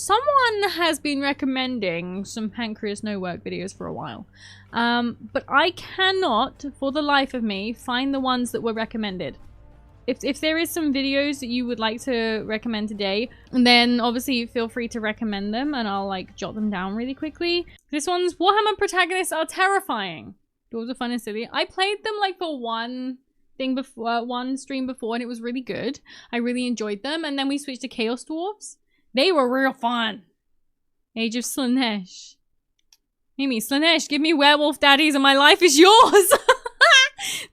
someone has been recommending some pancreas no work videos for a while. But I cannot, for the life of me, find the ones that were recommended. If there is some videos that you would like to recommend today, then obviously feel free to recommend them and I'll like jot them down really quickly. This one's Warhammer protagonists are terrifying. Dwarves are fun and silly. I played them like for one thing before, one stream before, and it was really good. I really enjoyed them, and then we switched to Chaos Dwarves. They were real fun. Age of Slaanesh. Mimi, Slaanesh, give me werewolf daddies and my life is yours.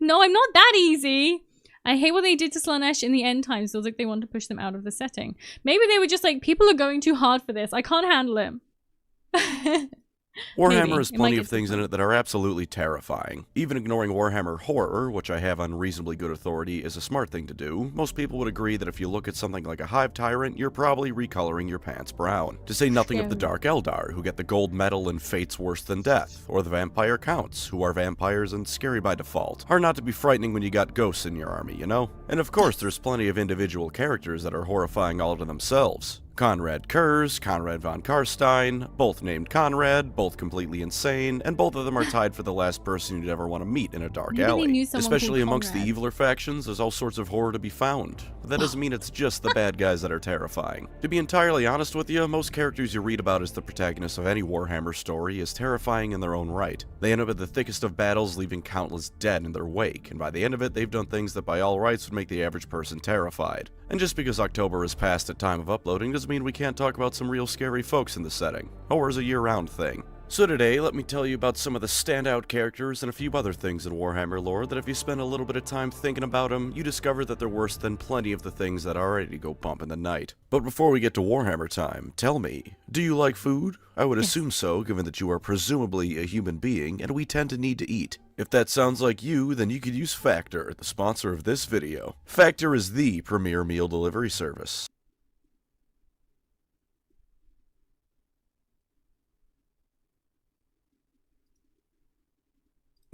No, I'm not that easy. I hate what they did to Slaanesh in the end times. It feels like they want to push them out of the setting. Maybe they were just like, people are going too hard for this. I can't handle it. Warhammer has plenty of things in it that are absolutely terrifying. Even ignoring Warhammer horror, which I have on reasonably good authority, is a smart thing to do. Most people would agree that if you look at something like a Hive Tyrant, you're probably recoloring your pants brown. To say nothing of the Dark Eldar, who get the gold medal in Fates Worse Than Death, or the Vampire Counts, who are vampires and scary by default. Hard not to be frightening when you got ghosts in your army, you know? And of course, there's plenty of individual characters that are horrifying all to themselves. Conrad Kurz, Conrad von Karstein, both named Conrad, both completely insane, and both of them are tied for the last person you'd ever want to meet in a dark alley. Especially amongst the eviler factions, there's all sorts of horror to be found. But that doesn't mean it's just the bad guys that are terrifying. To be entirely honest with you, most characters you read about as the protagonists of any Warhammer story is terrifying in their own right. They end up at the thickest of battles, leaving countless dead in their wake, and by the end of it, they've done things that by all rights would make the average person terrified. And just because October is past at time of uploading doesn't mean we can't talk about some real scary folks in the setting. Horror is a year-round thing. So today, let me tell you about some of the standout characters and a few other things in Warhammer lore that if you spend a little bit of time thinking about them, you discover that they're worse than plenty of the things that already go bump in the night. But before we get to Warhammer time, tell me, do you like food? I would assume so, given that you are presumably a human being, and we tend to need to eat. If that sounds like you, then you could use Factor, the sponsor of this video. Factor is the premier meal delivery service.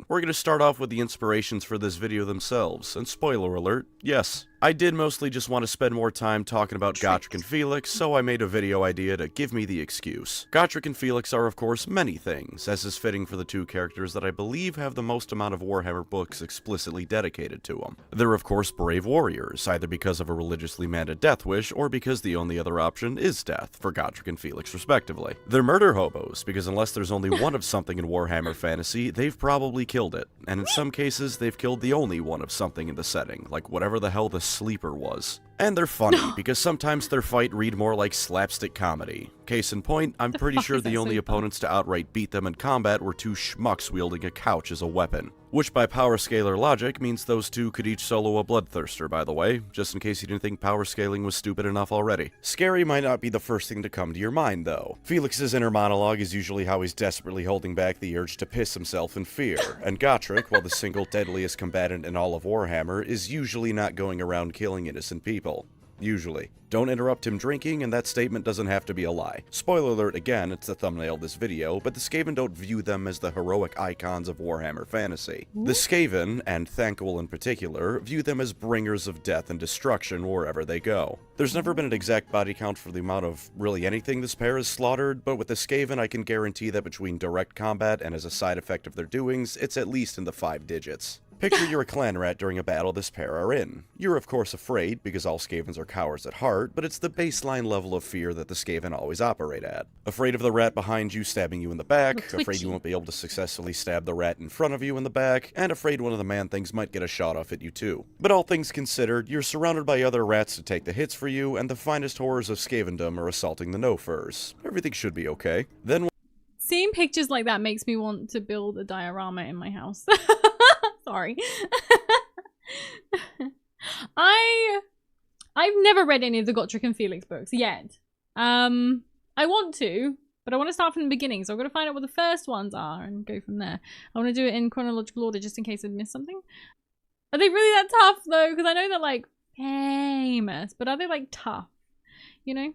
We're going to start off with the inspirations for this video themselves, and spoiler alert, yes, I did mostly just want to spend more time talking about Gotrek and Felix, so I made a video idea to give me the excuse. Gotrek and Felix are of course many things, as is fitting for the two characters that I believe have the most amount of Warhammer books explicitly dedicated to them. They're of course brave warriors, either because of a religiously mandated death wish, or because the only other option is death, for Gotrek and Felix respectively. They're murder hobos, because unless there's only one of something in Warhammer fantasy, they've probably killed it, and in some cases they've killed the only one of something in the setting, like whatever the hell the sleeper was. And they're funny, because sometimes their fight read more like slapstick comedy. Case in point, I'm pretty sure the only opponents to outright beat them in combat were two schmucks wielding a couch as a weapon. Which by power scalar logic means those two could each solo a bloodthirster, by the way, just in case you didn't think power scaling was stupid enough already. Scary might not be the first thing to come to your mind, though. Felix's inner monologue is usually how he's desperately holding back the urge to piss himself in fear, and Gotrek, while the single deadliest combatant in all of Warhammer, is usually not going around killing innocent people. Usually. Don't interrupt him drinking, and that statement doesn't have to be a lie. Spoiler alert again, it's the thumbnail of this video, but the Scaven don't view them as the heroic icons of Warhammer fantasy. The Scaven, and Thanquil in particular, view them as bringers of death and destruction wherever they go. There's never been an exact body count for the amount of really anything this pair has slaughtered, but with the Scaven I can guarantee that between direct combat and as a side effect of their doings, it's at least in the 5 digits. Picture you're a clan rat during a battle this pair are in. You're of course afraid, because all Scavens are cowards at heart, but it's the baseline level of fear that the Scaven always operate at. Afraid of the rat behind you stabbing you in the back, afraid you won't be able to successfully stab the rat in front of you in the back, and afraid one of the man-things might get a shot off at you too. But all things considered, you're surrounded by other rats to take the hits for you, and the finest horrors of Scavendom are assaulting the no-furs. Everything should be okay. Then seeing pictures like that makes me want to build a diorama in my house. Sorry. I've never read any of the Gotrek and Felix books yet. I want to, but I want to start from the beginning, so I've got to find out what the first ones are and go from there. I want to do it in chronological order just in case I missed something. Are they really that tough though? Because I know they're like famous, but are they like tough? You know?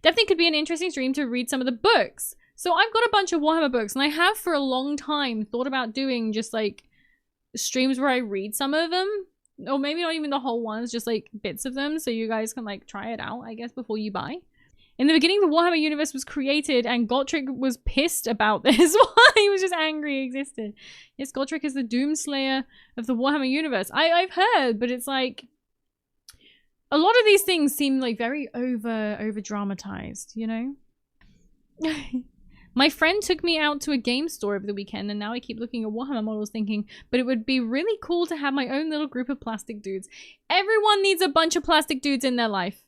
Definitely could be an interesting stream to read some of the books. So I've got a bunch of Warhammer books, and I have for a long time thought about doing just like streams where I read some of them, or maybe not even the whole ones, just like bits of them, so you guys can like try it out, I guess, before you buy. In the beginning, the Warhammer universe was created, and Gotrek was pissed about this. He was just angry it existed. Yes, Gotrek is the Doomslayer of the Warhammer universe. I've heard, but it's like... A lot of these things seem like very over-dramatized, you know? My friend took me out to a game store over the weekend, and now I keep looking at Warhammer models thinking, but it would be really cool to have my own little group of plastic dudes. Everyone needs a bunch of plastic dudes in their life.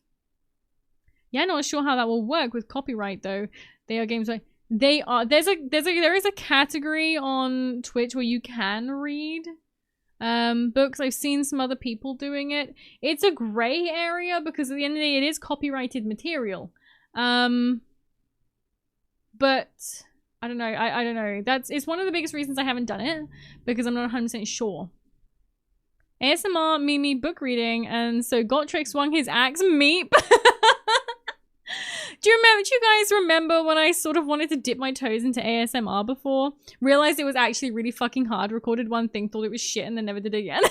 Yeah, not sure how that will work with copyright though. They are games like there is a category on Twitch where you can read books. I've seen some other people doing it. It's a gray area because at the end of the day it is copyrighted material. But I don't know. I don't know. It's one of the biggest reasons I haven't done it because I'm not 100% sure. ASMR Mimi book reading, and so Gotrek swung his axe. Meep. Do you guys remember when I sort of wanted to dip my toes into ASMR before? Realized it was actually really fucking hard. Recorded one thing, thought it was shit, and then never did it again.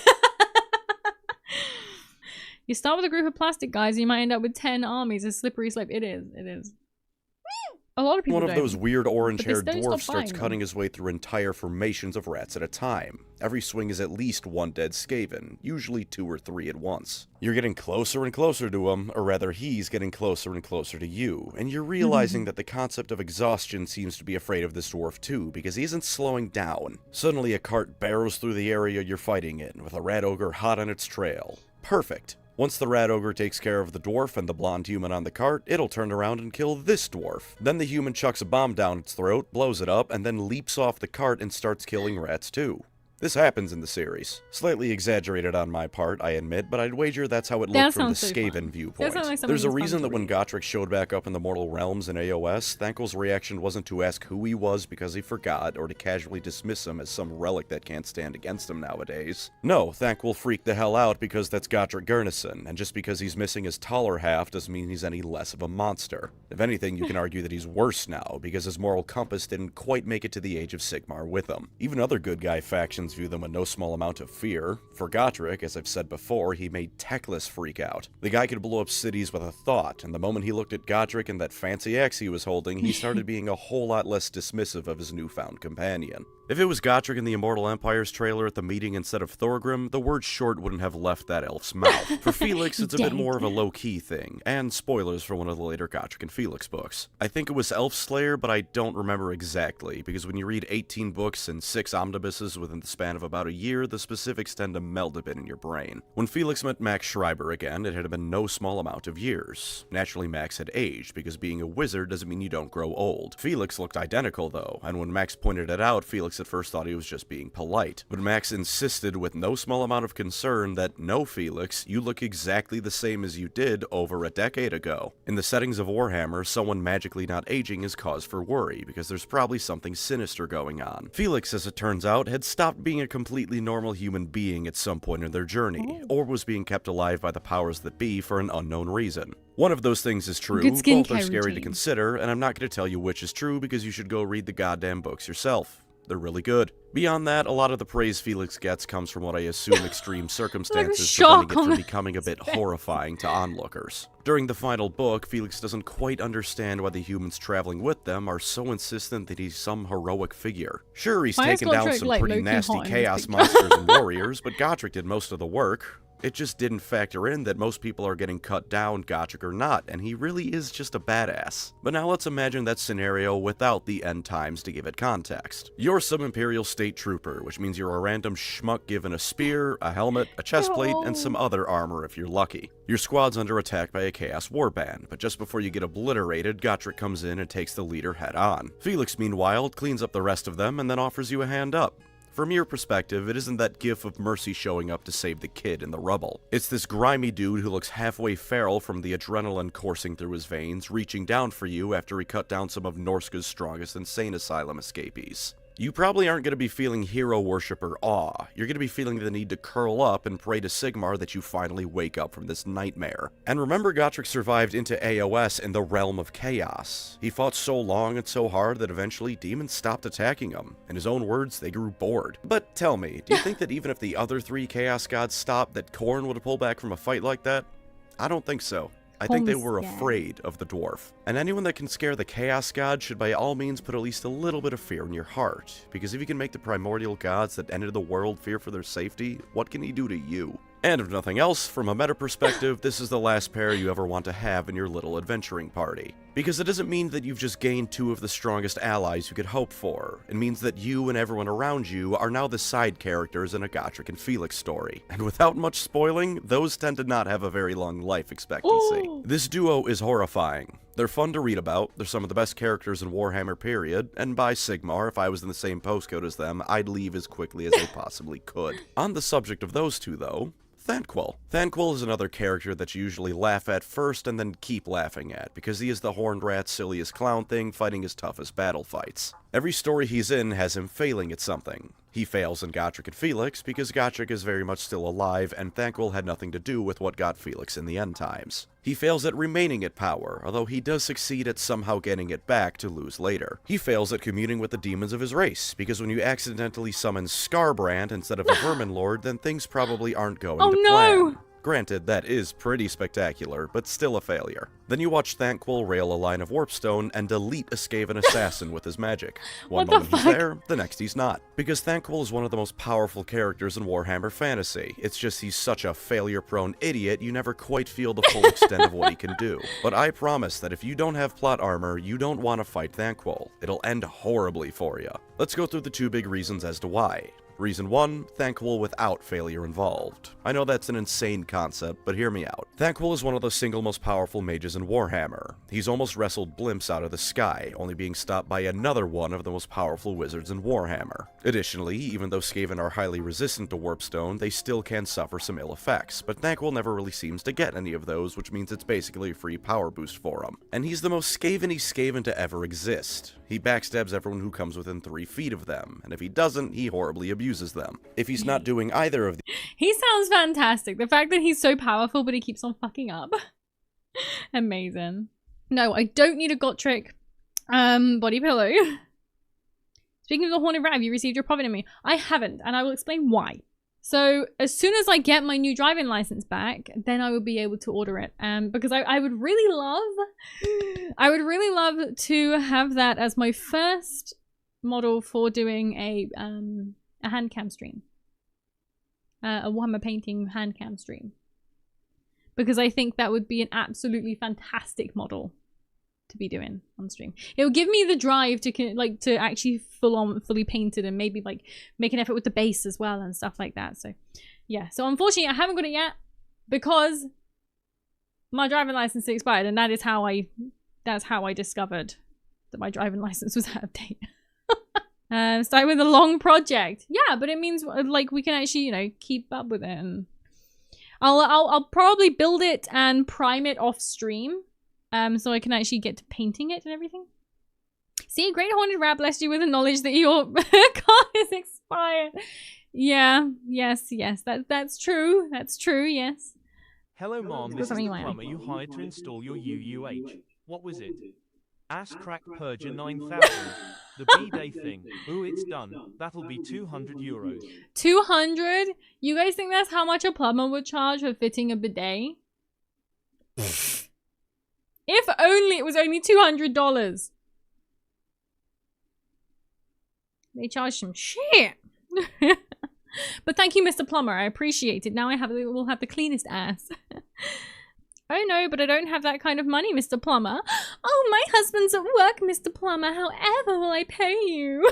You start with a group of plastic guys, and you might end up with 10 armies. A slippery slope. It is. It is. A lot of people One of those weird orange-haired dwarfs starts them. cutting his way through entire formations of rats at a time. Every swing is at least one dead Scaven, usually 2 or 3 at once. You're getting closer and closer to him, or rather he's getting closer and closer to you, and you're realizing that the concept of exhaustion seems to be afraid of this dwarf too, because he isn't slowing down. Suddenly a cart barrels through the area you're fighting in, with a rat ogre hot on its trail. Perfect. Once the rat ogre takes care of the dwarf and the blonde human on the cart, it'll turn around and kill this dwarf. Then the human chucks a bomb down its throat, blows it up, and then leaps off the cart and starts killing rats too. This happens in the series. Slightly exaggerated on my part, I admit, but I'd wager that's how it looked from the Scaven viewpoint. There's a reason that when Gotrek showed back up in the Mortal Realms in AOS, Thanquil's reaction wasn't to ask who he was because he forgot, or to casually dismiss him as some relic that can't stand against him nowadays. No, Thanquil freaked the hell out because that's Gotrek Gurnison, and just because he's missing his taller half doesn't mean he's any less of a monster. If anything, you can argue that he's worse now, because his moral compass didn't quite make it to the Age of Sigmar with him. Even other good guy factions view them with no small amount of fear. For Gotrek, as I've said before, he made Teclis freak out. The guy could blow up cities with a thought, and the moment he looked at Gotrek and that fancy axe he was holding, he started being a whole lot less dismissive of his newfound companion. If it was Gotrek in the Immortal Empires trailer at the meeting instead of Thorgrim, the word short wouldn't have left that elf's mouth. For Felix, it's a bit more of a low-key thing, and spoilers for one of the later Gotrek and Felix books. I think it was Elf Slayer, but I don't remember exactly, because when you read 18 books and 6 omnibuses within the span of about a year, the specifics tend to meld a bit in your brain. When Felix met Max Schreiber again, it had been no small amount of years. Naturally, Max had aged, because being a wizard doesn't mean you don't grow old. Felix looked identical, though, and when Max pointed it out, Felix at first thought he was just being polite. But Max insisted with no small amount of concern that, no, Felix, you look exactly the same as you did over a decade ago. In the settings of Warhammer, someone magically not aging is cause for worry, because there's probably something sinister going on. Felix, as it turns out, had stopped being a completely normal human being at some point in their journey, or was being kept alive by the powers that be for an unknown reason. One of those things is true, both are scary to consider, and I'm not going to tell you which is true because you should go read the goddamn books yourself. They're really good. Beyond that, a lot of the praise Felix gets comes from what I assume extreme circumstances preventing it from becoming a bit horrifying to onlookers. During the final book, Felix doesn't quite understand why the humans traveling with them are so insistent that he's some heroic figure. Sure, he's taken down some pretty nasty chaos monsters and warriors, but Gotrek did most of the work. It just didn't factor in that most people are getting cut down, Gotrek or not, and he really is just a badass. But now let's imagine that scenario without the end times to give it context. You're some Imperial state trooper, which means you're a random schmuck given a spear, a helmet, a chestplate, and some other armor if you're lucky. Your squad's under attack by a Chaos Warband, but just before you get obliterated, Gotrek comes in and takes the leader head on. Felix, meanwhile, cleans up the rest of them and then offers you a hand up. From your perspective, it isn't that gif of Mercy showing up to save the kid in the rubble. It's this grimy dude who looks halfway feral from the adrenaline coursing through his veins, reaching down for you after he cut down some of Norska's strongest insane asylum escapees. You probably aren't going to be feeling hero worship or awe. You're going to be feeling the need to curl up and pray to Sigmar that you finally wake up from this nightmare. And remember, Gotrek survived into AOS in the realm of chaos. He fought so long and so hard that eventually demons stopped attacking him. In his own words, they grew bored. But tell me, do you think that even if the other 3 chaos gods stopped, that Khorne would pull back from a fight like that? I don't think so. I think they Holmes were scared. afraid of the dwarf. And anyone that can scare the Chaos God should by all means put at least a little bit of fear in your heart. Because if you can make the primordial gods that entered the world fear for their safety, what can he do to you? And if nothing else, from a meta perspective, this is the last pair you ever want to have in your little adventuring party. Because it doesn't mean that you've just gained two of the strongest allies you could hope for. It means that you and everyone around you are now the side characters in a Gotrek and Felix story. And without much spoiling, those tend to not have a very long life expectancy. Ooh. This duo is horrifying. They're fun to read about, they're some of the best characters in Warhammer period, and by Sigmar, if I was in the same postcode as them, I'd leave as quickly as I possibly could. On the subject of those two though, Thanquil. Thanquil is another character that you usually laugh at first and then keep laughing at, because he is the horned rat's silliest clown thing fighting his toughest battle fights. Every story he's in has him failing at something. He fails in Gotrek and Felix because Gotrek is very much still alive and Thanquil had nothing to do with what got Felix in the end times. He fails at remaining at power, although he does succeed at somehow getting it back to lose later. He fails at communing with the demons of his race, because when you accidentally summon Scarbrand instead of a Vermin Lord, then things probably aren't going to plan. Granted, that is pretty spectacular, but still a failure. Then you watch Thanquil rail a line of Warpstone and delete a Scaven assassin with his magic. One moment he's there, the next he's not. Because Thanquil is one of the most powerful characters in Warhammer Fantasy. It's just he's such a failure-prone idiot, you never quite feel the full extent of what he can do. But I promise that if you don't have plot armor, you don't want to fight Thanquil. It'll end horribly for you. Let's go through the two big reasons as to why. Reason 1, Thanquil without failure involved. I know that's an insane concept, but hear me out. Thanquil is one of the single most powerful mages in Warhammer. He's almost wrestled blimps out of the sky, only being stopped by another one of the most powerful wizards in Warhammer. Additionally, even though Scaven are highly resistant to Warpstone, they still can suffer some ill effects, but Thanquil never really seems to get any of those, which means it's basically a free power boost for him. And he's the most Scaven-y Scaven to ever exist. He backstabs everyone who comes within 3 feet of them, and if he doesn't, he horribly abuses them. If he's not doing either of these... He sounds fantastic. The fact that he's so powerful, but he keeps on fucking up. Amazing. No, I don't need a Gotrek body pillow. Speaking of the Horned Rat, have you received your profit in me? I haven't, and I will explain why. So, as soon as I get my new driving license back, then I will be able to order it. Because I would really love to have that as my first model for doing a hand cam stream. A Warhammer painting hand cam stream. Because I think that would be an absolutely fantastic model to be doing on stream. It will give me the drive to actually fully paint it and maybe like make an effort with the base as well and stuff like that. So yeah, so unfortunately I haven't got it yet because my driving license expired, and that's how I discovered that my driving license was out of date. Starting with a long project. Yeah, but it means like we can actually, you know, keep up with it, and I'll probably build it and prime it off stream. So I can actually get to painting it and everything. See, Great Horned Rat blessed you with the knowledge that your card is expired. Yeah, yes, that's true. That's true, yes. Hello, Mom. This is the plumber you hired to install your UUH. What was it? Ass Crack Purger 9000. The B-Day thing. Ooh, it's done. That'll be €200. 200? You guys think that's how much a plumber would charge for fitting a bidet? If only it was only $200. They charge some shit. But thank you, Mr. Plumber. I appreciate it. Now we'll have the cleanest ass. Oh no, but I don't have that kind of money, Mr. Plumber. Oh, my husband's at work, Mr. Plumber. However will I pay you?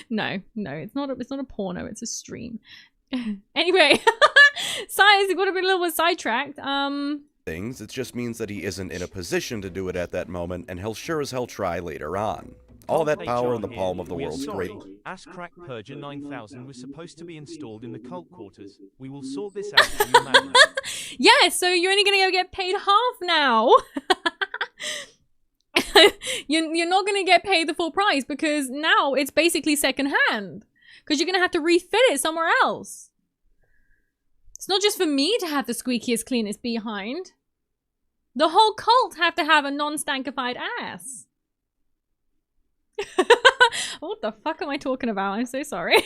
No, it's not a porno. It's a stream. Anyway, science, it got a little bit sidetracked. Things, it just means that he isn't in a position to do it at that moment, and he'll sure as hell try later on. All that power in the palm of the world's great. Ass Crack Purger 9000 was supposed to be installed in the cult quarters. We will sort this out for you, madam. Yeah, so you're only gonna get paid half now. You're not gonna get paid the full price because now it's basically second hand. Because you're gonna have to refit it somewhere else. It's not just for me to have the squeakiest, cleanest behind. The whole cult have to have a non-stankified ass. What the fuck am I talking about? I'm so sorry.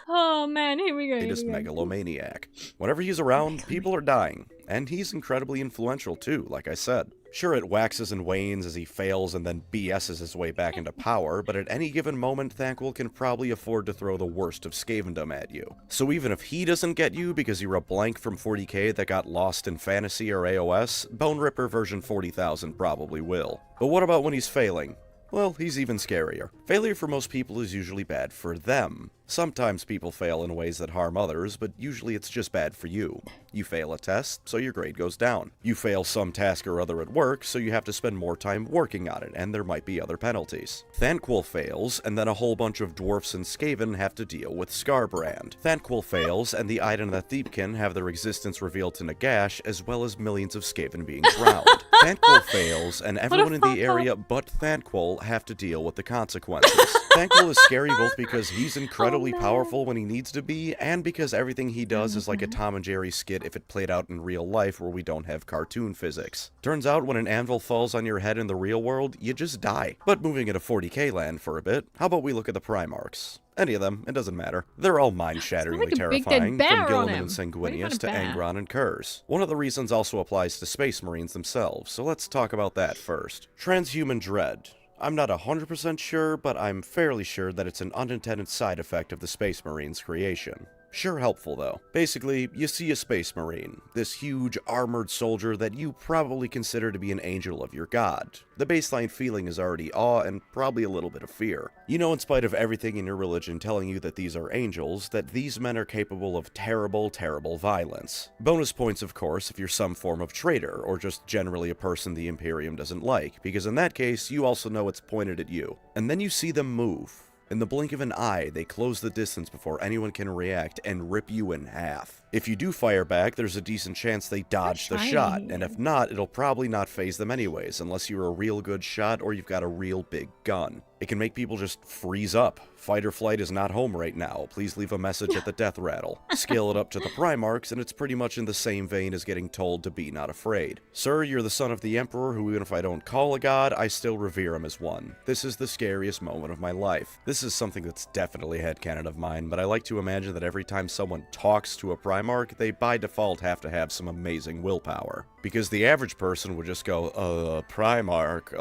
Oh man, here we go. Megalomaniac. Whenever he's around, people are dying. And he's incredibly influential too, like I said. Sure, it waxes and wanes as he fails and then BS's his way back into power, but at any given moment, Thanquil can probably afford to throw the worst of Scavendom at you. So even if he doesn't get you because you're a blank from 40k that got lost in fantasy or AOS, Bone Ripper version 40,000 probably will. But what about when he's failing? Well, he's even scarier. Failure for most people is usually bad for them. Sometimes people fail in ways that harm others, but usually it's just bad for you. You fail a test, so your grade goes down. You fail some task or other at work, so you have to spend more time working on it, and there might be other penalties. Thanquil fails, and then a whole bunch of dwarfs and Scaven have to deal with Scarbrand. Thanquil fails, and the Iden and the Thiepkin have their existence revealed to Nagash, as well as millions of Scaven being drowned. Thanquil fails, and everyone in the area but Thanquil have to deal with the consequences. Thanquil is scary both because he's incredibly powerful when he needs to be, and because everything he does is like a Tom and Jerry skit if it played out in real life where we don't have cartoon physics. Turns out when an anvil falls on your head in the real world, you just die. But moving into 40k land for a bit, how about we look at the Primarchs? Any of them, it doesn't matter. They're all mind-shatteringly terrifying, from Guilliman and Sanguinius to Angron and Kurz. One of the reasons also applies to Space Marines themselves, so let's talk about that first. Transhuman Dread. I'm not 100% sure, but I'm fairly sure that it's an unintended side effect of the Space Marine's creation. Sure helpful, though. Basically, you see a Space Marine, this huge armored soldier that you probably consider to be an angel of your god. The baseline feeling is already awe and probably a little bit of fear. You know, in spite of everything in your religion telling you that these are angels, that these men are capable of terrible, terrible violence. Bonus points, of course, if you're some form of traitor, or just generally a person the Imperium doesn't like, because in that case, you also know it's pointed at you. And then you see them move. In the blink of an eye, they close the distance before anyone can react and rip you in half. If you do fire back, there's a decent chance they dodge the shot, and if not, it'll probably not phase them anyways, unless you're a real good shot or you've got a real big gun. It can make people just freeze up. Fight or flight is not home right now. Please leave a message at the death rattle. Scale it up to the Primarchs, and it's pretty much in the same vein as getting told to be not afraid. Sir, you're the son of the Emperor, who even if I don't call a god, I still revere him as one. This is the scariest moment of my life. This is something that's definitely headcanon of mine, but I like to imagine that every time someone talks to a Primarch, they by default have to have some amazing willpower. Because the average person would just go, Primarch,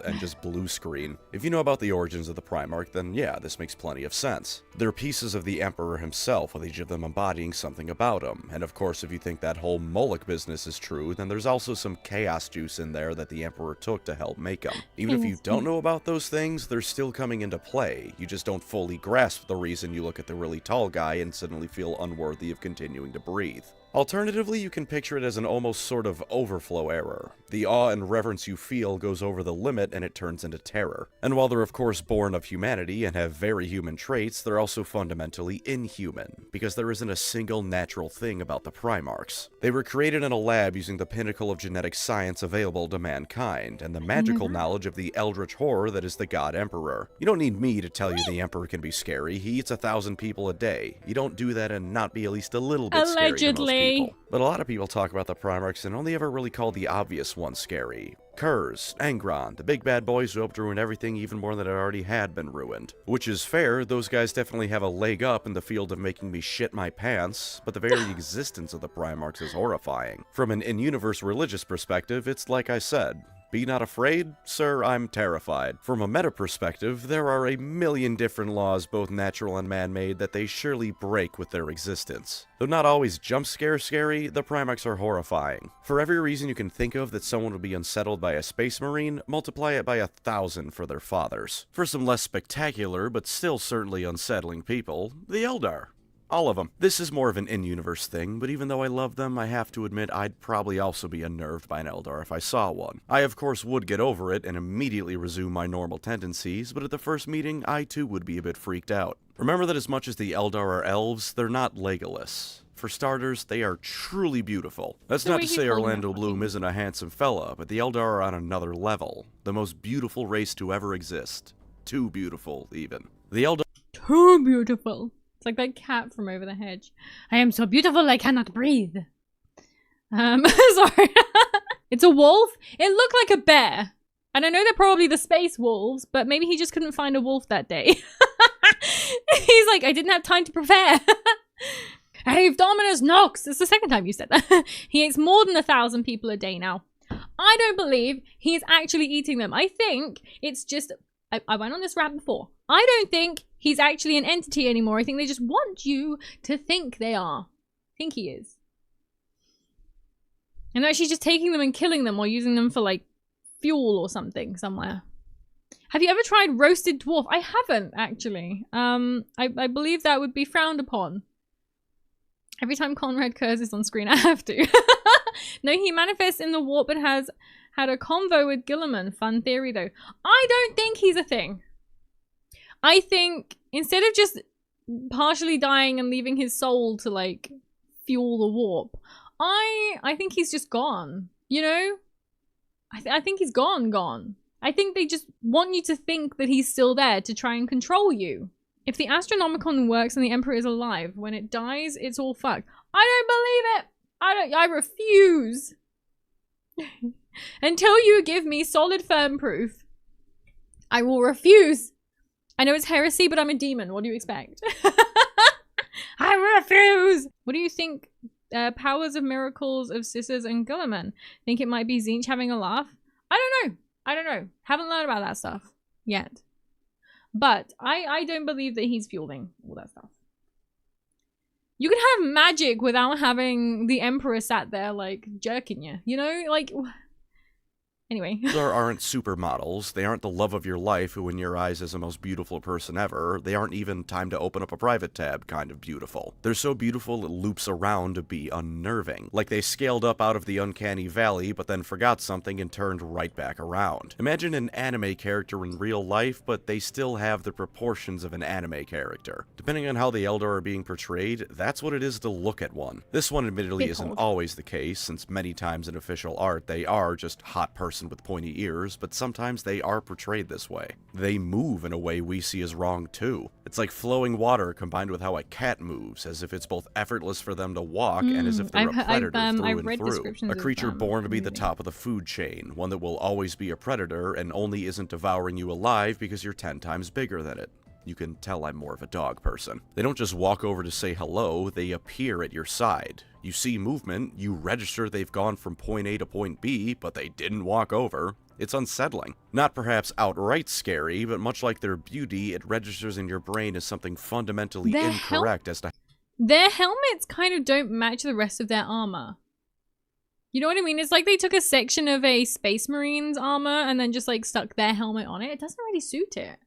and just blue screen. If you know about the origins of the Primarch, then yeah, this makes plenty of sense. They're pieces of the Emperor himself, with each of them embodying something about him. And of course, if you think that whole Moloch business is true, then there's also some chaos juice in there that the Emperor took to help make him. Even if you don't know about those things, they're still coming into play. You just don't fully grasp the reason you look at the really tall guy and suddenly feel unworthy of continuing to breathe. Alternatively, you can picture it as an almost sort of overflow error. The awe and reverence you feel goes over the limit and it turns into terror. And while they're of course born of humanity and have very human traits, they're also fundamentally inhuman, because there isn't a single natural thing about the Primarchs. They were created in a lab using the pinnacle of genetic science available to mankind, and the magical knowledge of the eldritch horror that is the God Emperor. You don't need me to tell you the Emperor can be scary. He eats 1,000 people a day. You don't do that and not be at least a little bit scary to most people. But a lot of people talk about the Primarchs and only ever really call the obvious ones scary. Kurz, Angron, the big bad boys who helped ruin everything even more than it already had been ruined. Which is fair, those guys definitely have a leg up in the field of making me shit my pants, but the very existence of the Primarchs is horrifying. From an in-universe religious perspective, it's like I said. Be not afraid? Sir, I'm terrified. From a meta perspective, there are a million different laws, both natural and man-made, that they surely break with their existence. Though not always jump scare scary, the Primarchs are horrifying. For every reason you can think of that someone would be unsettled by a Space Marine, multiply it by 1,000 for their fathers. For some less spectacular, but still certainly unsettling people, the Eldar. All of them. This is more of an in-universe thing, but even though I love them, I have to admit I'd probably also be unnerved by an Eldar if I saw one. I of course would get over it and immediately resume my normal tendencies, but at the first meeting, I too would be a bit freaked out. Remember that as much as the Eldar are elves, they're not Legolas. For starters, they are truly beautiful. That's not to say Orlando Bloom isn't a handsome fella, but the Eldar are on another level. The most beautiful race to ever exist. Too beautiful, even. The Eldar— Too beautiful. It's like that cat from over the hedge. I am so beautiful I cannot breathe. Sorry. It's a wolf. It looked like a bear. And I know they're probably the space wolves, but maybe he just couldn't find a wolf that day. He's like, I didn't have time to prepare. Ave Dominus Nox. It's the second time you said that. He eats more than 1,000 people a day now. I don't believe he's actually eating them. I think it's just... I went on this rant before. I don't think he's actually an entity anymore. I think they just want you to think they are. I think he is. And they're actually just taking them and killing them or using them for, like, fuel or something somewhere. Have you ever tried roasted dwarf? I haven't, actually. I believe that would be frowned upon. Every time Conrad curses on screen, I have to. No, he manifests in the warp and has had a convo with Gilliman. Fun theory, though. I don't think he's a thing. I think instead of just partially dying and leaving his soul to, like, fuel the warp, I think he's just gone. You know? I think he's gone. I think they just want you to think that he's still there to try and control you. If the Astronomicon works and the Emperor is alive, when it dies, it's all fucked. I don't believe it! I refuse! Until you give me solid, firm proof, I will refuse. I know it's heresy, but I'm a demon. What do you expect? I refuse! What do you think? Powers of miracles of Scissors and Gulliman. Think it might be Zinch having a laugh? I don't know. Haven't learned about that stuff yet. But I don't believe that he's fueling all that stuff. You can have magic without having the Emperor sat there, like, jerking you. You know? Like... Anyway. There aren't supermodels. They aren't the love of your life who in your eyes is the most beautiful person ever. They aren't even time to open up a private tab kind of beautiful. They're so beautiful it loops around to be unnerving. Like they scaled up out of the uncanny valley but then forgot something and turned right back around. Imagine an anime character in real life, but they still have the proportions of an anime character. Depending on how the Eldar are being portrayed, that's what it is to look at one. This one admittedly isn't always the case, since many times in official art they are just hot person with pointy ears, but sometimes they are portrayed this way. They move in a way we see as wrong too. It's like flowing water combined with how a cat moves, as if it's both effortless for them to walk and as if they're a predator through and through. A creature born to be the top of the food chain, one that will always be a predator and only isn't devouring you alive because you're 10 times bigger than it. You can tell I'm more of a dog person. They don't just walk over to say hello, they appear at your side. You see movement, you register they've gone from point A to point B, but they didn't walk over. It's unsettling. Not perhaps outright scary, but much like their beauty, it registers in your brain as something fundamentally incorrect as to... Their helmets kind of don't match the rest of their armor. You know what I mean? It's like they took a section of a Space Marine's armor and then just like stuck their helmet on it. It doesn't really suit it.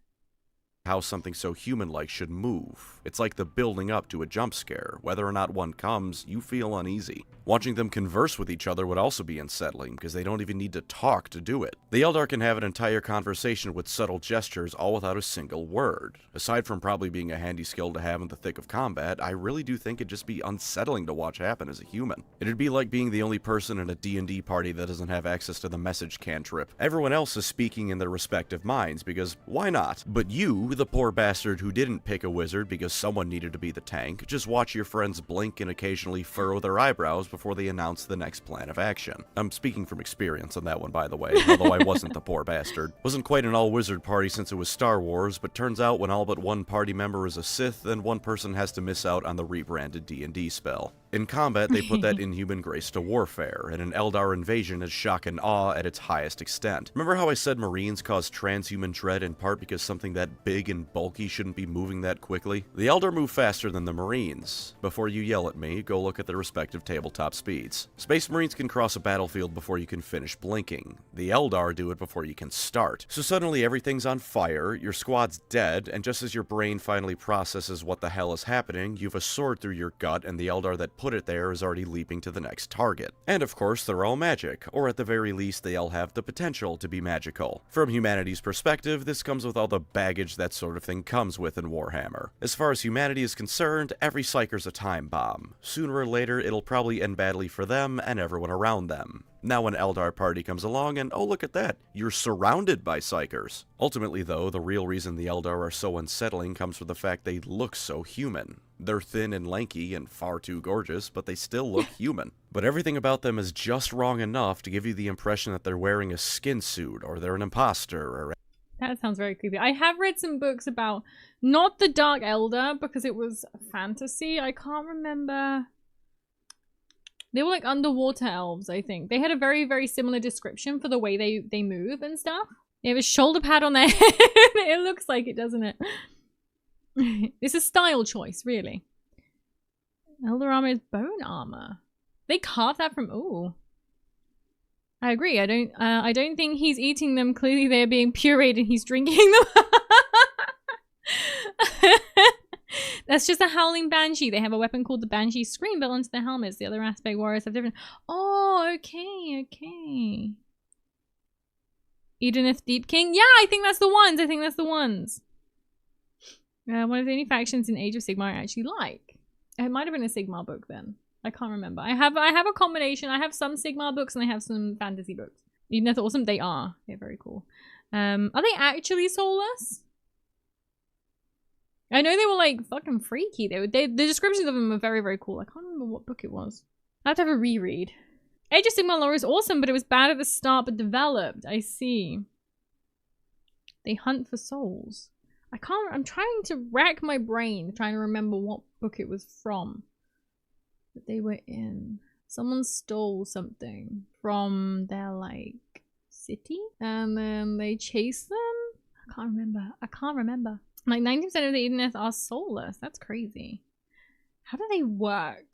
How something so human-like should move. It's like the building up to a jump scare. Whether or not one comes, you feel uneasy. Watching them converse with each other would also be unsettling, because they don't even need to talk to do it. The Eldar can have an entire conversation with subtle gestures, all without a single word. Aside from probably being a handy skill to have in the thick of combat, I really do think it'd just be unsettling to watch happen as a human. It'd be like being the only person in a D&D party that doesn't have access to the message cantrip. Everyone else is speaking in their respective minds, because why not? But you, the poor bastard who didn't pick a wizard because someone needed to be the tank, just watch your friends blink and occasionally furrow their eyebrows before they announce the next plan of action. I'm speaking from experience on that one, by the way, although I wasn't the poor bastard. Wasn't quite an all-wizard party since it was Star Wars, but turns out when all but one party member is a Sith, then one person has to miss out on the rebranded D&D spell. In combat, they put that inhuman grace to warfare, and an Eldar invasion is shock and awe at its highest extent. Remember how I said Marines cause transhuman dread in part because something that big and bulky shouldn't be moving that quickly? The Eldar move faster than the Marines. Before you yell at me, go look at their respective tabletop speeds. Space Marines can cross a battlefield before you can finish blinking. The Eldar do it before you can start. So suddenly everything's on fire, your squad's dead, and just as your brain finally processes what the hell is happening, you've a sword through your gut and the Eldar that put it there is already leaping to the next target. And of course, they're all magic, or at the very least, they all have the potential to be magical. From humanity's perspective, this comes with all the baggage that sort of thing comes with in Warhammer. As far as humanity is concerned, every psyker's a time bomb. Sooner or later, it'll probably end badly for them and everyone around them. Now an Eldar party comes along and, oh look at that, you're surrounded by psykers. Ultimately though, the real reason the Eldar are so unsettling comes from the fact they look so human. They're thin and lanky and far too gorgeous, but they still look human. But everything about them is just wrong enough to give you the impression that they're wearing a skin suit, or they're an imposter, or... That sounds very creepy. I have read some books about, not the Dark Eldar, because it was fantasy. I can't remember. They were like underwater elves, I think. They had a very, very similar description for the way they move and stuff. They have a shoulder pad on their head. It looks like it, doesn't it? It's a style choice, really. Eldar armor is bone armor. They carved that from... Ooh. I agree. I don't think he's eating them. Clearly they're being pureed and he's drinking them. That's just a howling banshee. They have a weapon called the Banshee Scream built onto their helmets. The other aspect warriors have different... Oh, okay, okay. Edenith Deep King? Yeah, I think that's the ones. I think that's the ones. One of the only factions in Age of Sigmar I actually like. It might have been a Sigmar book then. I can't remember. I have a combination. I have some Sigmar books and I have some fantasy books. Edenith Awesome? They are. They're very cool. Are they actually soulless? I know they were like fucking freaky. The descriptions of them are very, very cool. I can't remember what book it was. I have to have a reread. Age of Sigmar lore is awesome, but it was bad at the start but developed. I see. They hunt for souls. I'm trying to rack my brain, trying to remember what book it was from that they were in. Someone stole something from their, like, city, and then they chased them? I can't remember. Like, 90% of the Edenith are soulless. That's crazy. How do they work?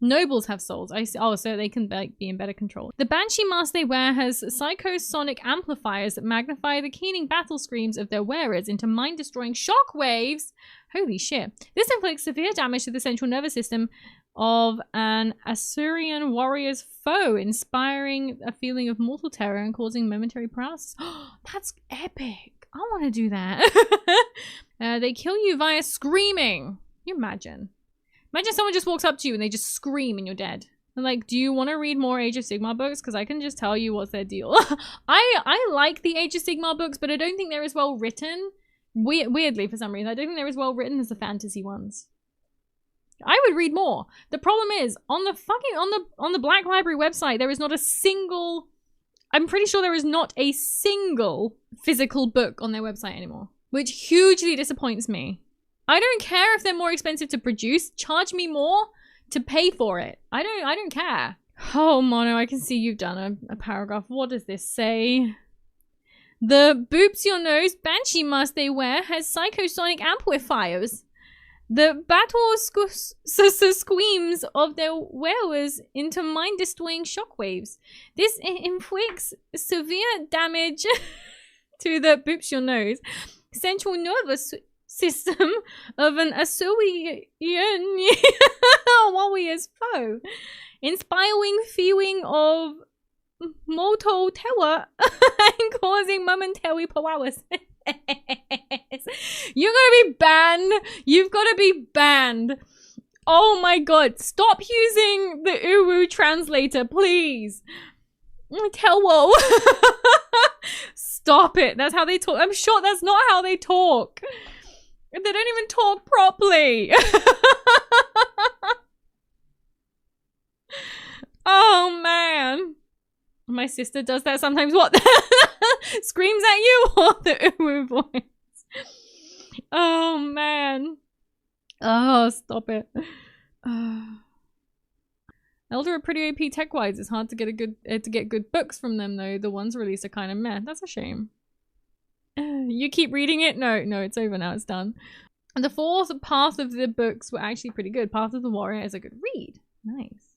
Nobles have souls. I see. Oh, so they can like be in better control. The Banshee mask they wear has psychosonic amplifiers that magnify the keening battle screams of their wearers into mind-destroying shock waves. Holy shit. This inflicts severe damage to the central nervous system of an Aenarion warrior's foe, inspiring a feeling of mortal terror and causing momentary paralysis. That's epic. I want to do that. They kill you via screaming. Can you imagine? Imagine someone just walks up to you and they just scream and you're dead. And like, do you want to read more Age of Sigmar books? Because I can just tell you what's their deal. I like the Age of Sigmar books, but I don't think they're as well written. Weirdly, for some reason, I don't think they're as well written as the fantasy ones. I would read more. The problem is, on the Black Library website, there is not a single... I'm pretty sure there is not a single physical book on their website anymore. Which hugely disappoints me. I don't care if they're more expensive to produce. Charge me more to pay for it. I don't care. Oh, Mono, I can see you've done a paragraph. What does this say? The boops your nose banshee mask they wear has psychosonic amplifiers. The battle screams of their wearers into mind-destroying shockwaves. This inflicts severe damage to the boops your nose central nervous system of an Aenarion warrior's foe, inspiring feeling of mortal terror and causing momentary paralysis. You're gonna be banned. You've got to be banned. Oh my god, stop using the Uru translator, please. Telwo. Stop it. That's how they talk. I'm sure that's not how they talk. They don't even talk properly. Oh man. My sister does that sometimes. What? Screams at you or the Uwu voice? Oh man. Oh, stop it. Eldar are pretty OP tech-wise. It's hard to get good books from them though. The ones released are kind of meh. That's a shame. You keep reading it? No, it's over now. It's done. And the fourth path of the books were actually pretty good. Path of the Warrior is a good read. Nice.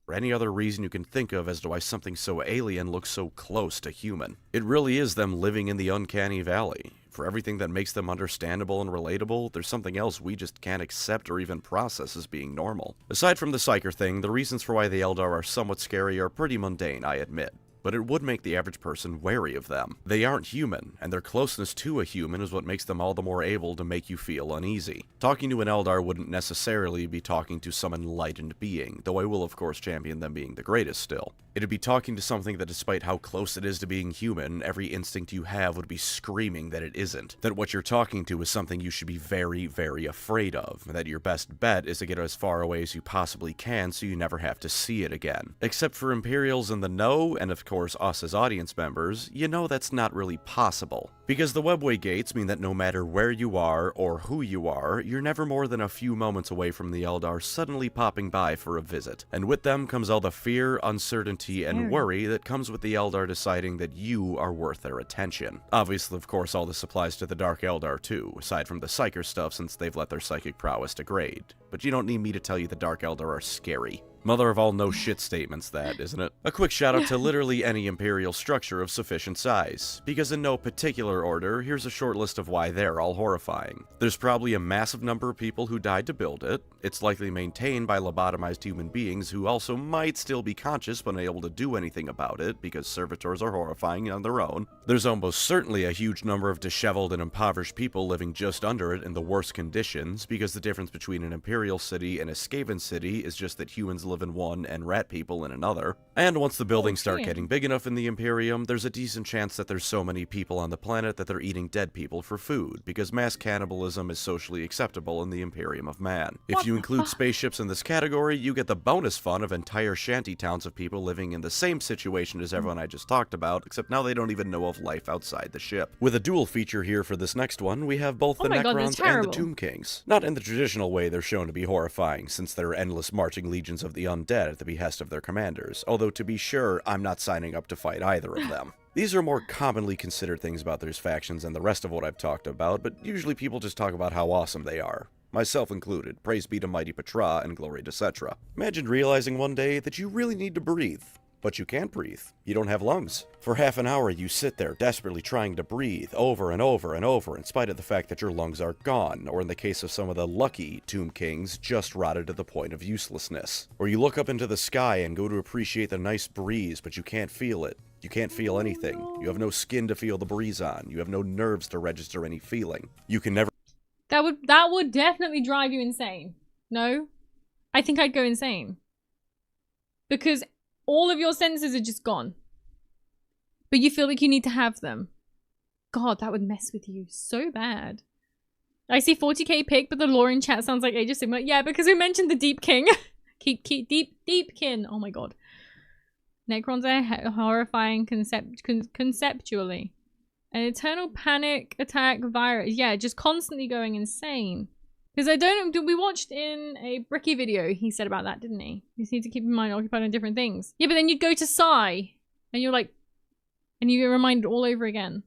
Or any other reason you can think of as to why something so alien looks so close to human. It really is them living in the uncanny valley. For everything that makes them understandable and relatable, there's something else we just can't accept or even process as being normal. Aside from the psyker thing, the reasons for why the Eldar are somewhat scary are pretty mundane, I admit. But it would make the average person wary of them. They aren't human, and their closeness to a human is what makes them all the more able to make you feel uneasy. Talking to an Eldar wouldn't necessarily be talking to some enlightened being, though I will of course champion them being the greatest still. It'd be talking to something that despite how close it is to being human, every instinct you have would be screaming that it isn't. That what you're talking to is something you should be very, very afraid of. That your best bet is to get as far away as you possibly can so you never have to see it again. Except for Imperials in the know, and of course us as audience members, you know that's not really possible. Because the webway gates mean that no matter where you are or who you are, you're never more than a few moments away from the Eldar suddenly popping by for a visit. And with them comes all the fear, uncertainty, and worry that comes with the Eldar deciding that you are worth their attention. Obviously, of course, all this applies to the Dark Eldar too, aside from the Psyker stuff since they've let their psychic prowess degrade. But you don't need me to tell you the Dark Eldar are scary. Mother of all no shit statements that, isn't it? A quick shout out to literally any Imperial structure of sufficient size, because in no particular order, here's a short list of why they're all horrifying. There's probably a massive number of people who died to build it, it's likely maintained by lobotomized human beings who also might still be conscious but unable to do anything about it, because servitors are horrifying on their own. There's almost certainly a huge number of disheveled and impoverished people living just under it in the worst conditions, because the difference between an Imperial city and a Scaven city is just that humans live in one and rat people in another. And once the buildings start getting big enough in the Imperium, there's a decent chance that there's so many people on the planet that they're eating dead people for food, because mass cannibalism is socially acceptable in the Imperium of Man. If you include spaceships in this category, you get the bonus fun of entire shanty towns of people living in the same situation as everyone I just talked about, except now they don't even know of life outside the ship. With a dual feature here for this next one, we have both the Necrons and the Tomb Kings. Not in the traditional way they're shown to be horrifying, since they're endless marching legions of the undead at the behest of their commanders, although to be sure, I'm not signing up to fight either of them. These are more commonly considered things about those factions than the rest of what I've talked about, but usually people just talk about how awesome they are. Myself included, praise be to mighty Petra and glory to Cetra. Imagine realizing one day that you really need to breathe. But you can't breathe. You don't have lungs. For half an hour you sit there desperately trying to breathe over and over and over in spite of the fact that your lungs are gone, or in the case of some of the lucky Tomb Kings, just rotted to the point of uselessness. Or you look up into the sky and go to appreciate the nice breeze, but you can't feel it. You can't feel anything. You have no skin to feel the breeze on. You have no nerves to register any feeling. You can never... That would definitely drive you insane. No? I think I'd go insane. Because all of your senses are just gone. But you feel like you need to have them. God, that would mess with you so bad. I see 40k pick, but the lore in chat sounds like Age of Sigmar. Yeah, because we mentioned the Deep King. Deep Kin. Oh my god. Necrons are horrifying conceptually. An eternal panic attack virus. Yeah, just constantly going insane. Because I don't know, we watched in a Bricky video, he said about that, didn't he? You just need to keep your mind occupied on different things. Yeah, but then you'd go to Psy, and you're like, and you get reminded all over again.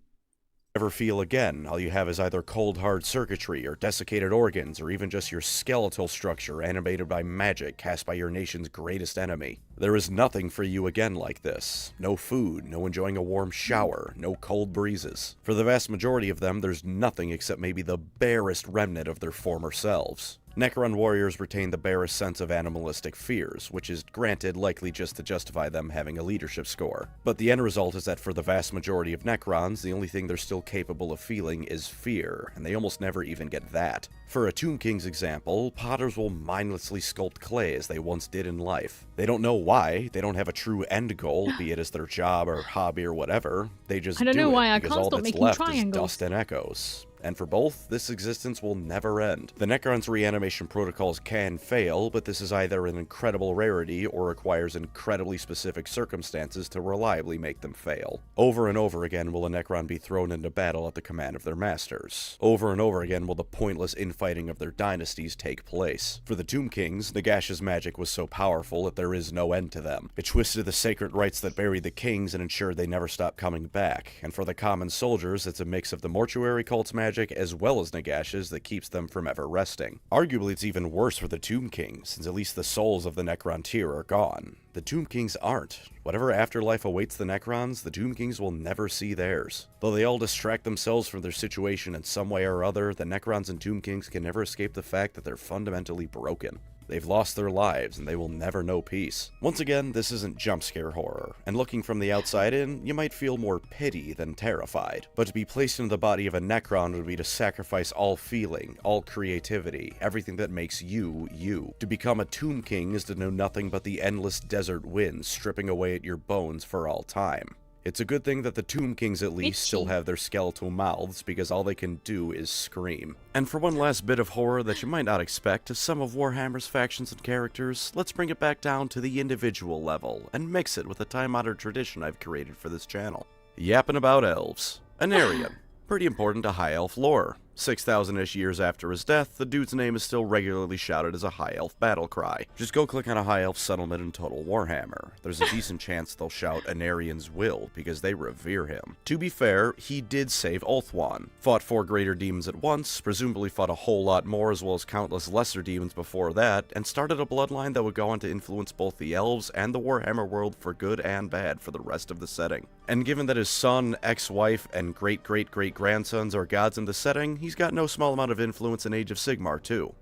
Never feel again. All you have is either cold hard circuitry or desiccated organs or even just your skeletal structure animated by magic cast by your nation's greatest enemy. There is nothing for you again like this. No food, no enjoying a warm shower, no cold breezes. For the vast majority of them, there's nothing except maybe the barest remnant of their former selves. Necron warriors retain the barest sense of animalistic fears, which is granted likely just to justify them having a leadership score. But the end result is that for the vast majority of Necrons, the only thing they're still capable of feeling is fear, and they almost never even get that. For a Tomb King's example, potters will mindlessly sculpt clay as they once did in life. They don't know why, they don't have a true end goal, be it as their job or hobby or whatever. They just do it because all that's left is dust and echoes. And for both, this existence will never end. The Necron's reanimation protocols can fail, but this is either an incredible rarity or requires incredibly specific circumstances to reliably make them fail. Over and over again will a Necron be thrown into battle at the command of their masters. Over and over again will the pointless infighting of their dynasties take place. For the Tomb Kings, Nagash's magic was so powerful that there is no end to them. It twisted the sacred rites that buried the kings and ensured they never stopped coming back. And for the common soldiers, it's a mix of the mortuary cult's magic as well as Nagash's that keeps them from ever resting. Arguably, it's even worse for the Tomb Kings, since at least the souls of the Necron tier are gone. The Tomb Kings aren't. Whatever afterlife awaits the Necrons, the Tomb Kings will never see theirs. Though they all distract themselves from their situation in some way or other, the Necrons and Tomb Kings can never escape the fact that they're fundamentally broken. They've lost their lives, and they will never know peace. Once again, this isn't jump scare horror, and looking from the outside in, you might feel more pity than terrified. But to be placed in the body of a Necron would be to sacrifice all feeling, all creativity, everything that makes you, you. To become a Tomb King is to know nothing but the endless desert winds stripping away at your bones for all time. It's a good thing that the Tomb Kings at least still have their skeletal mouths, because all they can do is scream. And for one last bit of horror that you might not expect to some of Warhammer's factions and characters, let's bring it back down to the individual level, and mix it with a time-honored tradition I've created for this channel. Yapping about elves. Aenarion. Pretty important to High Elf lore. 6,000-ish years after his death, the dude's name is still regularly shouted as a High Elf battle cry. Just go click on a High Elf settlement in Total Warhammer. There's a decent chance they'll shout Aenarion's will, because they revere him. To be fair, he did save Ulthuan, fought 4 greater demons at once, presumably fought a whole lot more as well as countless lesser demons before that, and started a bloodline that would go on to influence both the elves and the Warhammer world for good and bad for the rest of the setting. And given that his son, ex-wife, and great-great-great-grandsons are gods in the setting, he's got no small amount of influence in Age of Sigmar, too.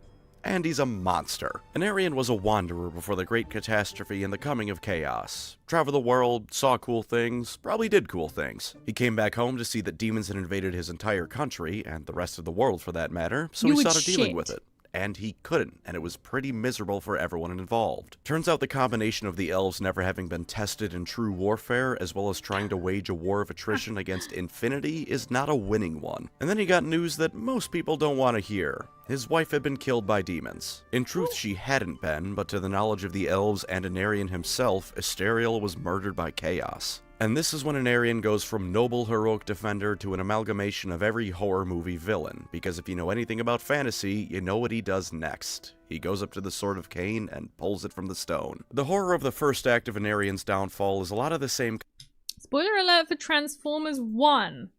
And he's a monster. Aenarion was a wanderer before the Great Catastrophe and the coming of Chaos. Traveled the world, saw cool things, probably did cool things. He came back home to see that demons had invaded his entire country, and the rest of the world for that matter, so he started dealing with it. And he couldn't, and it was pretty miserable for everyone involved. Turns out the combination of the elves never having been tested in true warfare, as well as trying to wage a war of attrition against infinity, is not a winning one. And then he got news that most people don't want to hear. His wife had been killed by demons. In truth, she hadn't been, but to the knowledge of the elves and Aenarion himself, Asteriel was murdered by Chaos. And this is when Aenarion goes from noble heroic defender to an amalgamation of every horror movie villain, because if you know anything about fantasy, you know what he does next. He goes up to the Sword of Cain and pulls it from the stone. The horror of the first act of Aenarion's downfall is a lot of the same. Spoiler alert for Transformers 1.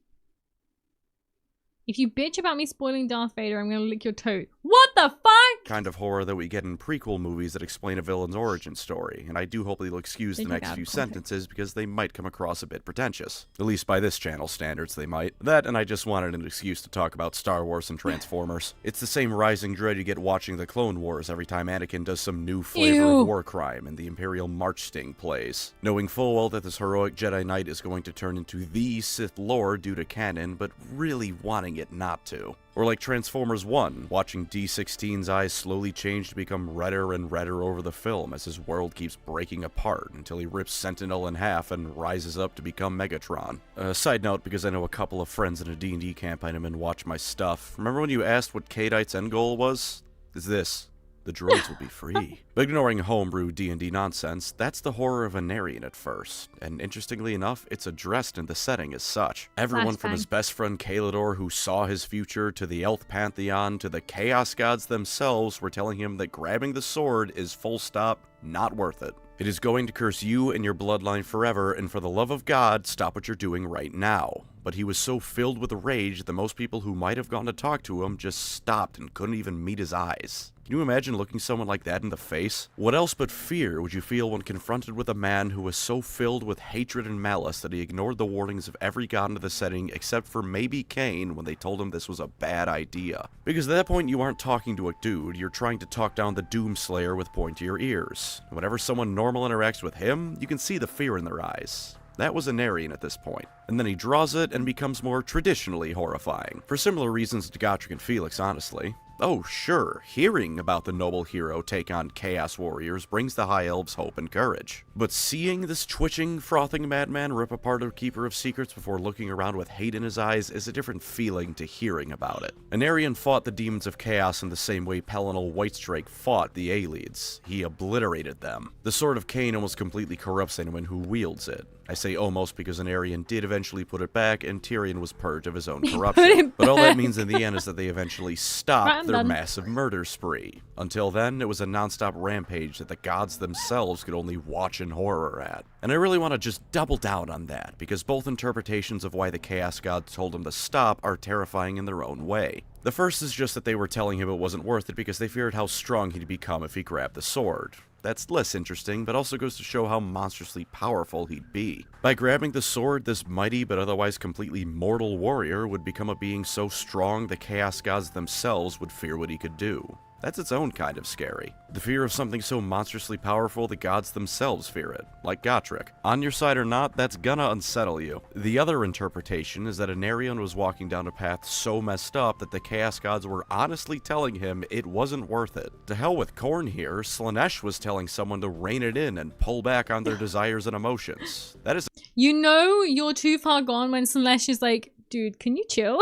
If you bitch about me spoiling Darth Vader, I'm gonna lick your toe. What the fuck? Kind of horror that we get in prequel movies that explain a villain's origin story, and I do hope they'll excuse the next few sentences because they might come across a bit pretentious. At least by this channel's standards, they might. That, and I just wanted an excuse to talk about Star Wars and Transformers. It's the same rising dread you get watching the Clone Wars every time Anakin does some new flavor of war crime and the Imperial March Sting plays. Knowing full well that this heroic Jedi Knight is going to turn into the Sith Lord due to canon, but really wanting it not to. Or like Transformers 1, watching D16's eyes slowly change to become redder and redder over the film as his world keeps breaking apart until he rips Sentinel in half and rises up to become Megatron. Side note, because I know a couple of friends in a D&D campaign and watch my stuff, remember when you asked what Kadite's end goal was? It's this. The droids will be free. But ignoring homebrew D&D nonsense, that's the horror of Aenarion at first, and interestingly enough, it's addressed in the setting as such. Everyone from his best friend Kalidor who saw his future, to the Elf Pantheon, to the Chaos Gods themselves were telling him that grabbing the sword is full stop not worth it. It is going to curse you and your bloodline forever, and for the love of God, stop what you're doing right now. But he was so filled with rage that most people who might have gone to talk to him just stopped and couldn't even meet his eyes. Can you imagine looking someone like that in the face? What else but fear would you feel when confronted with a man who was so filled with hatred and malice that he ignored the warnings of every god in the setting except for maybe Cain when they told him this was a bad idea? Because at that point you aren't talking to a dude, you're trying to talk down the Doomslayer with pointier ears. Whenever someone normal interacts with him, you can see the fear in their eyes. That was Aenarion at this point. And then he draws it and becomes more traditionally horrifying. For similar reasons to Gotrek and Felix, honestly. Oh, sure, hearing about the noble hero take on Chaos Warriors brings the High Elves hope and courage. But seeing this twitching, frothing madman rip apart a Keeper of Secrets before looking around with hate in his eyes is a different feeling to hearing about it. Aenarion fought the demons of chaos in the same way Pellinal Whitestrake fought the Aelids. He obliterated them. The Sword of Cain almost completely corrupts anyone who wields it. I say almost because Aenarion did eventually put it back, and Tyrion was purged of his own corruption. But all that means in the end is that they eventually stopped their massive murder spree. Until then, it was a non-stop rampage that the gods themselves could only watch in horror at. And I really want to just double down on that, because both interpretations of why the Chaos Gods told him to stop are terrifying in their own way. The first is just that they were telling him it wasn't worth it because they feared how strong he'd become if he grabbed the sword. That's less interesting, but also goes to show how monstrously powerful he'd be. By grabbing the sword, this mighty but otherwise completely mortal warrior would become a being so strong the Chaos Gods themselves would fear what he could do. That's its own kind of scary. The fear of something so monstrously powerful the gods themselves fear it, like Gotrek. On your side or not, that's gonna unsettle you. The other interpretation is that Aenarion was walking down a path so messed up that the Chaos Gods were honestly telling him it wasn't worth it. To hell with Khorne here, Slaanesh was telling someone to rein it in and pull back on their desires and emotions. That is— You know you're too far gone when Slaanesh is like, dude, can you chill?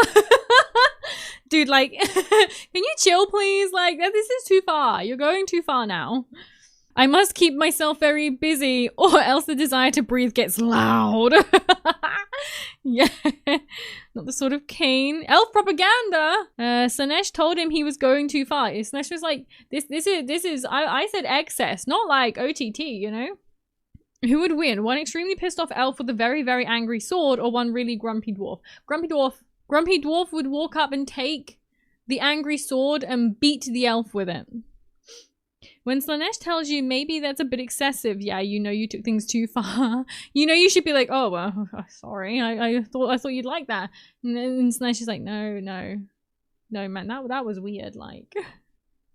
Dude, like, can you chill, please? Like, this is too far. You're going too far now. I must keep myself very busy, or else the desire to breathe gets loud. Yeah. Not the sort of Cain. Elf propaganda. Slaanesh told him he was going too far. Slaanesh was like, this is, I said excess, not like OTT, you know? Who would win? One extremely pissed off elf with a very, very angry sword, or one really grumpy dwarf? Grumpy dwarf would walk up and take the angry sword and beat the elf with it. When Slaanesh tells you maybe that's a bit excessive, yeah, you know you took things too far. You know you should be like, oh, well, sorry, I thought you'd like that. And then Slaanesh is like, no, man, that was weird, like.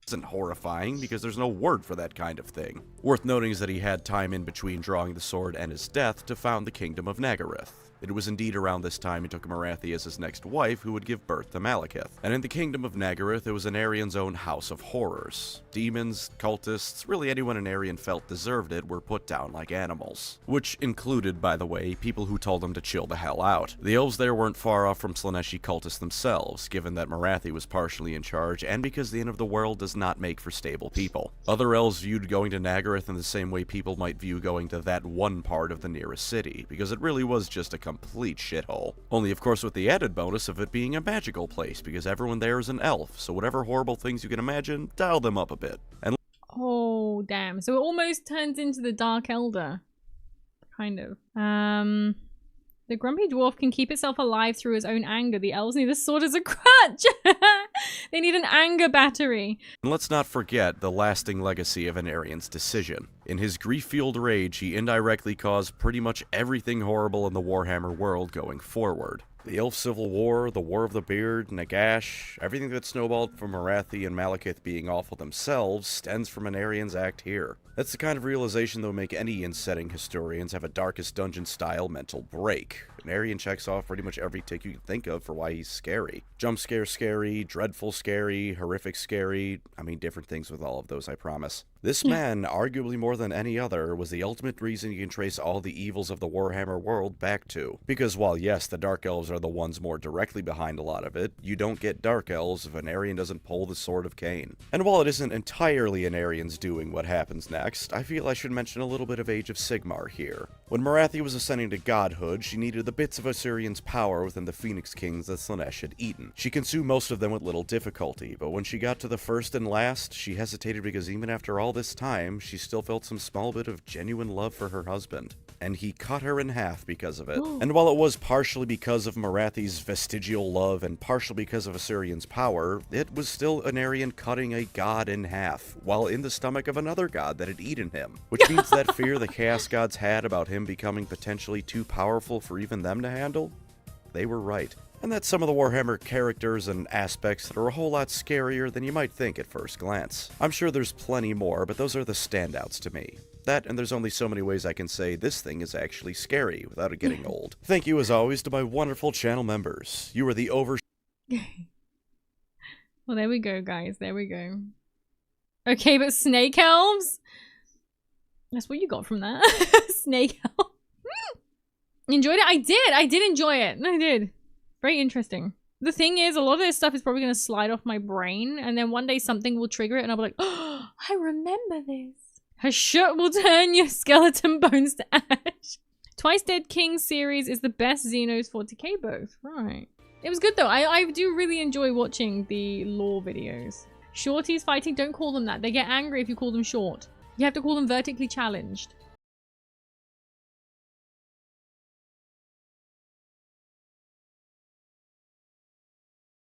Isn't horrifying because there's no word for that kind of thing. Worth noting is that he had time in between drawing the sword and his death to found the kingdom of Nagaryth. It was indeed around this time he took Morathi as his next wife, who would give birth to Malekith. And in the kingdom of Nagaryth, it was Aenarion's own house of horrors. Demons, cultists, really anyone Aenarion felt deserved it were put down like animals. Which included, by the way, people who told them to chill the hell out. The elves there weren't far off from Slaaneshi cultists themselves, given that Morathi was partially in charge, and because the end of the world does not make for stable people. Other elves viewed going to Nagaryth in the same way people might view going to that one part of the nearest city, because it really was just a complete shithole. Only of course with the added bonus of it being a magical place, because everyone there is an elf, so whatever horrible things you can imagine, dial them up a bit. And oh, damn. So it almost turns into the Dark Eldar. Kind of. The grumpy dwarf can keep itself alive through his own anger. The elves need a sword as a crutch. They need an anger battery. And let's not forget the lasting legacy of Aenarion's decision. In his grief-fueled rage, he indirectly caused pretty much everything horrible in the Warhammer world going forward. The Elf Civil War, the War of the Beard, Nagash, everything that snowballed from Morathi and Malekith being awful themselves stems from Aenarion's act here. That's the kind of realization that will make any in-setting historians have a Darkest Dungeon-style mental break. Aenarion checks off pretty much every tick you can think of for why he's scary. Jump scare scary, dreadful scary, horrific scary, I mean different things with all of those, I promise. This man, arguably more than any other, was the ultimate reason you can trace all the evils of the Warhammer world back to. Because while yes, the Dark Elves are the ones more directly behind a lot of it, you don't get Dark Elves if Aenarion doesn't pull the Sword of Cain. And while it isn't entirely Aenarion's doing what happens next, I feel I should mention a little bit of Age of Sigmar here. When Morathi was ascending to godhood, she needed the bits of Osirian's power within the Phoenix Kings that Slaanesh had eaten. She consumed most of them with little difficulty, but when she got to the first and last, she hesitated because even after all this time, she still felt some small bit of genuine love for her husband. And he cut her in half because of it. And while it was partially because of Morathi's vestigial love and partially because of Osirian's power, it was still Aenarion cutting a god in half, while in the stomach of another god that had eaten him. Which means that fear the Chaos Gods had about him becoming potentially too powerful for even them to handle, they were right. And that's some of the Warhammer characters and aspects that are a whole lot scarier than you might think at first glance. I'm sure there's plenty more, but those are the standouts to me. That, and there's only so many ways I can say this thing is actually scary without it getting old. Thank you as always to my wonderful channel members. You are the Well, there we go, guys. There we go. Okay, but snake elves? That's what you got from that. Snake elves. Enjoyed it? I did enjoy it. I did. Very interesting. The thing is, a lot of this stuff is probably going to slide off my brain, and then one day something will trigger it, and I'll be like, oh, I remember this. Her shirt will turn your skeleton bones to ash. Twice Dead King series is the best Xenos 40k both. Right. It was good though. I do really enjoy watching the lore videos. Shorties fighting, don't call them that. They get angry if you call them short. You have to call them vertically challenged.